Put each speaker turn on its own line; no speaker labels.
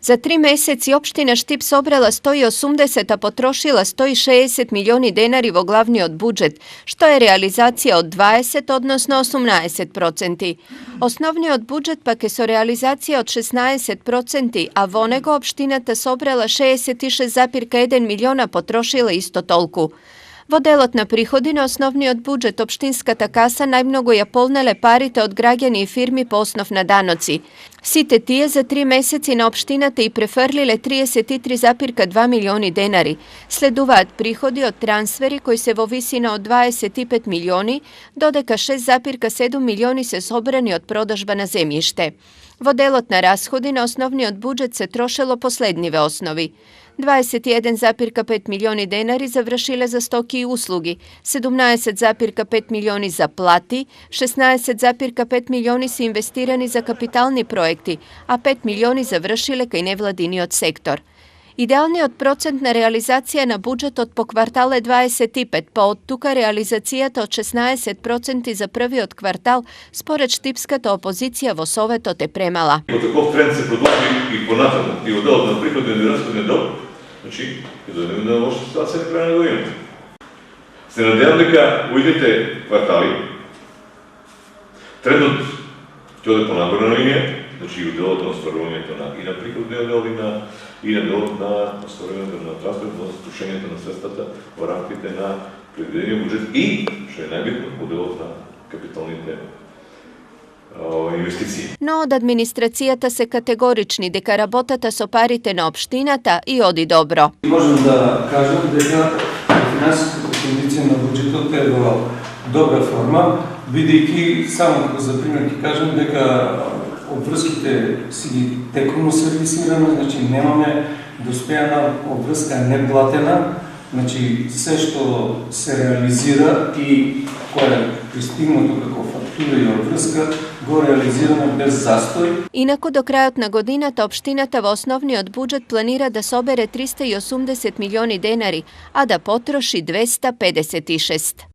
Za 3 meseci opština Štip sobrala 180, a potrošila 160 milioni denari vo glavni od budžet, što je realizacija od 20, odnosno 18%. Osnovni od budžet pak je so realizacija od 16%, a vonego opštinata sobrala 66,1 miliona, potrošila isto tolku. Vodelotna prihodina osnovni od budžet opštinskata kasa najmnogo je polnele parite od građani i firmi po osnov na danoci. Site tije za 3 meseci na opštinate i preferlile 33,2 milioni denari. Sleduvat prihodi od transferi koji se vo visina od 25 milioni, dodeka 6,7 milioni se sobrani od prodažba na zemljište. Vodelotna rashodina osnovni od budžet se trošilo po slednjive osnovi. 21,5 milioni denari završile za stoki i uslugi, 17,5 milioni za plati, 16,5 milioni su investirani za kapitalni projekti, a 5 milioni završile kaj nevladini od sektor. Idealni od procentna realizacija na budžet od po kvartale 25, pa od tuka realizacijata od 16% za prvi od kvartal, spored štipskata opozicija vo soveto te premala.
Ako takov trend se produži i ponavljamo i odelotna prihodne i rashodne dob, znači, dojemo da loša situacija ne kraja ne dojemo. Se nadejam дека ujdete kvartali, trendot će ode po nagorna linija, znači udelotno ostvarovanjето и на приходния дел и на делот на остvarуването на трансферно струшењето на средствата во рамките на предвидения буџет и, што е најбитно, уделот на капиталните инвестиции.
Но од администрацијата се категорични дека работата со парите на општината и оди добро.
Можем да кажем дека финансиската кондиција на буџетот е во добра форма, бидејќи само за пример ќе кажем дека обврските си текумно сервисираме, значи немаме доспејана обврска неплатена, значи се што се реализира и кое е пристигнато како фактура и обврска, го реализираме без застој.
Инаку до крајот на годината општината во основниот буџет планира да собере 380 милиони денари, а да потроши 256.